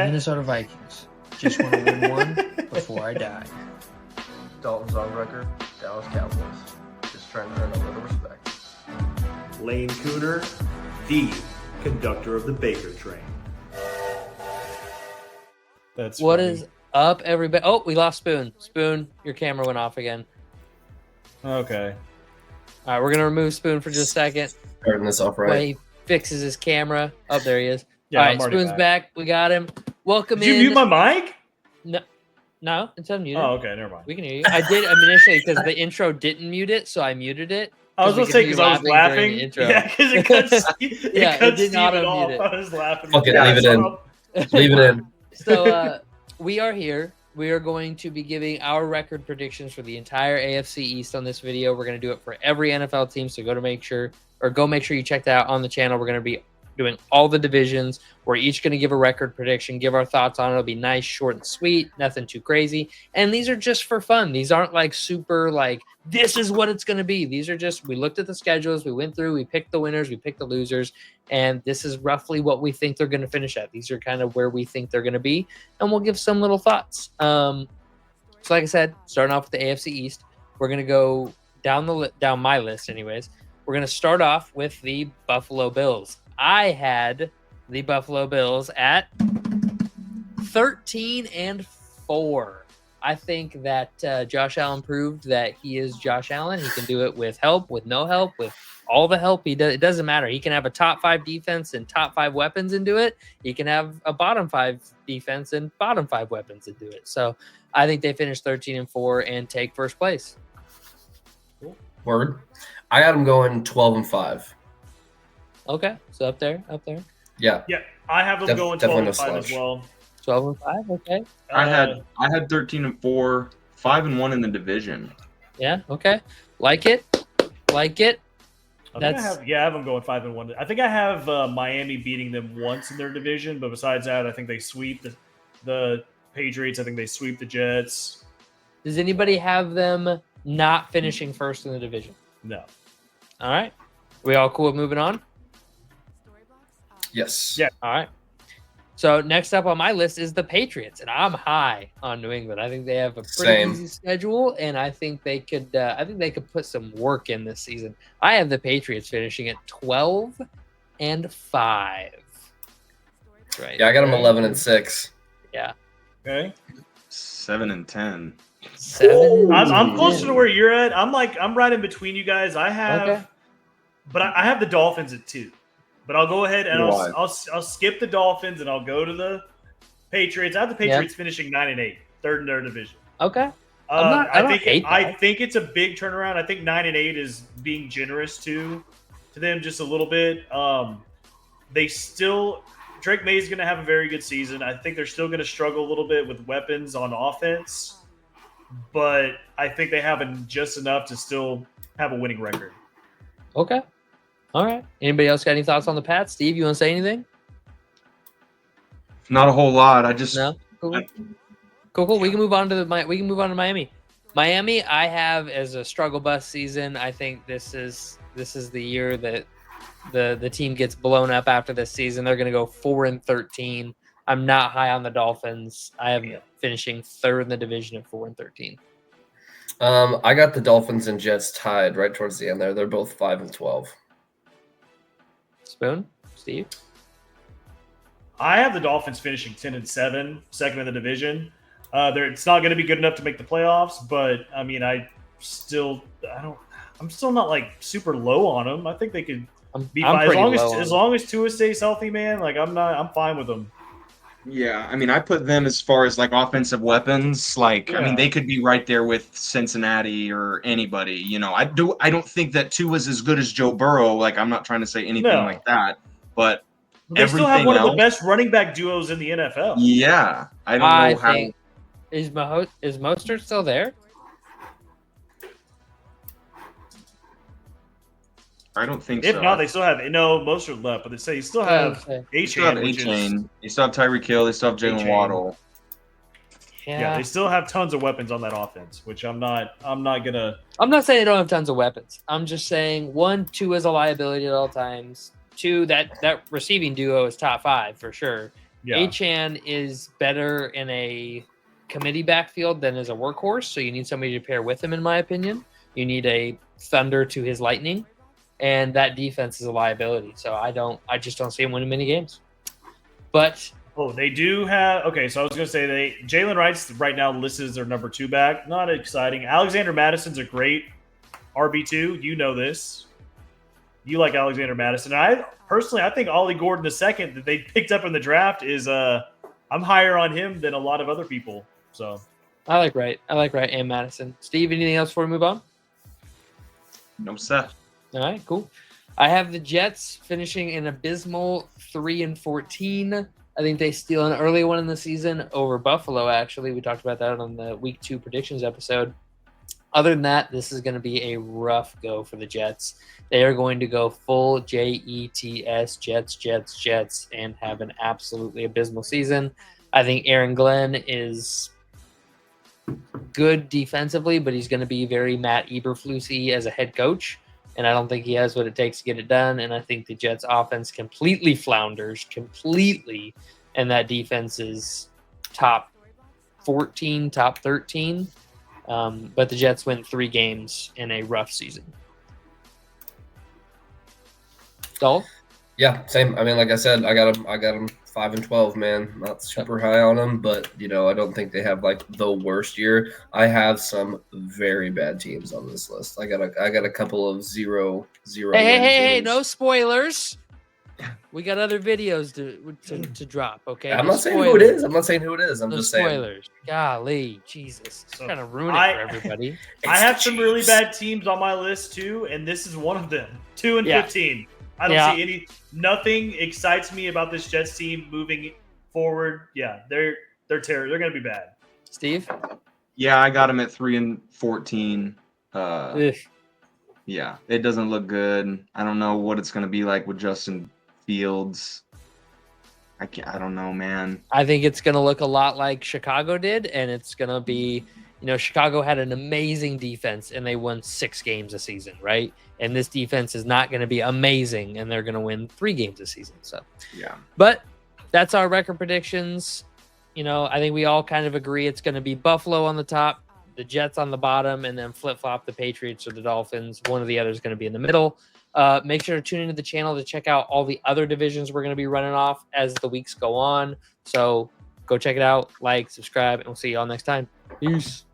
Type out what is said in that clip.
Minnesota Vikings. Just want to win one before I die. Dolphins on record. Dallas Cowboys. Just trying to earn a little respect. Lane Cooter, the conductor of the Baker train. That's What funny. is up, everybody? Oh, we lost Spoon. Spoon, your camera went off again. Okay. All right, we're going to remove Spoon for just a second. Starting this off While right. he fixes his camera. Oh, there he is. Yeah, All I'm right, already Spoon's back. We got him. Welcome Did in. you mute my mic? No, it's unmuted. Oh, okay, never mind. We can hear you. I did initially because the intro didn't mute it, so I muted it. I was going to say because I was laughing. during the intro. Yeah, because it cuts, it cuts did not Steven unmute off. it. I was laughing. Fuck it, Yeah, leave it so- in. Leave it in. So we are here. We are going to be giving our record predictions for the entire AFC East on this video. We're going to do it for every NFL team, so go make sure you check that out on the channel. We're going to be doing all the divisions. We're each going to give a record prediction, give our thoughts on it. It'll be nice, short, and sweet, nothing too crazy. And these are just for fun. These aren't like super like, this is what it's going to be. These are just, we looked at the schedules, we went through, we picked the winners, we picked the losers, and this is roughly what we think they're going to finish at. These are kind of where we think they're going to be, and we'll give some little thoughts. So like I said, starting off with the AFC East, we're going to go down my list anyways. We're going to start off with the Buffalo Bills. I had the Buffalo Bills at 13-4. I think that Josh Allen proved that he is Josh Allen. He can do it with help, with no help, with all the help. It doesn't matter. He can have a top 5 defense and top 5 weapons and do it. He can have a bottom 5 defense and bottom 5 weapons and do it. So I think they finish 13-4 and take first place. Word. I got them going 12-5. Okay, so up there. Yeah. Yeah, I have them going definitely 12-5 no as slouch. well. 12-5, okay. I had 13-4, 5-1 in the division. Yeah, okay. Like it. I have them going 5-1. I think I have Miami beating them once in their division, but besides that, I think they sweep the Patriots. I think they sweep the Jets. Does anybody have them not finishing first in the division? No. All right. We all cool with moving on? Yes. Yeah. All right. So next up on my list is the Patriots, and I'm high on New England. I think they have a pretty Same. easy schedule, and I think they could. I think they could put some work in this season. I have the Patriots finishing at 12-5. Right. Yeah, I got them 11-6. Yeah. Okay. 7-10. 7. I'm closer to where you're at. I'm right in between you guys. I have, Okay. but I have the Dolphins at 2. But I'll go ahead and Why? I'll skip the Dolphins and I'll go to the Patriots. I have the Patriots finishing 9-8, third in their division. Okay. I don't hate that. I think it's a big turnaround. I think 9-8 is being generous to them just a little bit. Drake May is going to have a very good season. I think they're still going to struggle a little bit with weapons on offense, but I think they have just enough to still have a winning record. Okay. All right. Anybody else got any thoughts on the Pats? Steve, you want to say anything? Not a whole lot. I just No. Cool. We can move on to Miami. Miami, I have as a struggle bus season. I think this is the year that the team gets blown up after this season. They're going to go 4-13. I'm not high on the Dolphins. I have them finishing third in the division at 4-13. I got the Dolphins and Jets tied right towards the end there. They're both 5-12. Spoon, Steve. I have the Dolphins finishing 10-7, second in the division. It's not going to be good enough to make the playoffs, but I mean, I'm still not like super low on them. I think they could be fine as long as Tua stays healthy, man. Like I'm fine with them. Yeah, I mean, I put them as far as like offensive weapons. Like, I mean, they could be right there with Cincinnati or anybody. You know, I don't think that Tua's as good as Joe Burrow. Like, I'm not trying to say anything like that, but they still have one of the best running back duos in the NFL. Yeah, I don't know how. Is Mostert still there? I don't think so. If not, they still have most are left, but they say you still have A-Chain. They still have Tyreek Hill. They still have Jalen Waddle. Yeah, they still have tons of weapons on that offense, which I'm not gonna. I'm not saying they don't have tons of weapons. I'm just saying 1, 2 is a liability at all times. Two, that receiving duo is top 5 for sure. Yeah. Achane is better in a committee backfield than as a workhorse, so you need somebody to pair with him, in my opinion. You need a thunder to his lightning, and that defense is a liability. So I just don't see him winning many games. But they do have. Okay, so I was going to say Jalen Wright's right now listed as their number 2 back. Not exciting. Alexander Madison's a great RB2. You know this. You like Alexander Madison. I think Ollie Gordon II that they picked up in the draft is I'm higher on him than a lot of other people. So I like Wright and Madison. Steve, anything else before we move on? No, sir. All right, cool. I have the Jets finishing an abysmal 3-14. I think they steal an early one in the season over Buffalo, actually. We talked about that on the Week 2 predictions episode. Other than that, this is going to be a rough go for the Jets. They are going to go full Jets, Jets, and have an absolutely abysmal season. I think Aaron Glenn is good defensively, but he's going to be very Matt Eberflusy as a head coach, and I don't think he has what it takes to get it done. And I think the Jets' offense completely flounders, and that defense is top 14, top 13. But the Jets win 3 games in a rough season. Dol? Yeah, same. I mean, like I said, I got them 5-12, man. Not super high on them, but I don't think they have like the worst year. I have some very bad teams on this list. I got a couple of zero. Hey, no spoilers. We got other videos to drop, okay? I'm not saying who it is. I'm just saying. Spoilers. Golly, Jesus. So kind of ruin it for everybody. I have some really bad teams on my list too, and this is one of them. 2-15. I don't see nothing excites me about this Jets team moving forward. Yeah, they're terrible. They're going to be bad. Steve? Yeah, I got them at 3-14. Ugh. Yeah, it doesn't look good. I don't know what it's going to be like with Justin Fields. I don't know, man. I think it's going to look a lot like Chicago did, and it's going to be, Chicago had an amazing defense, and they won 6 games a season, right? And this defense is not going to be amazing, and they're going to win 3 games a season. So, yeah. But that's our record predictions. I think we all kind of agree it's going to be Buffalo on the top, the Jets on the bottom, and then flip-flop the Patriots or the Dolphins. One or the other is going to be in the middle. Make sure to tune into the channel to check out all the other divisions we're going to be running off as the weeks go on. So go check it out, like, subscribe, and we'll see you all next time. Peace.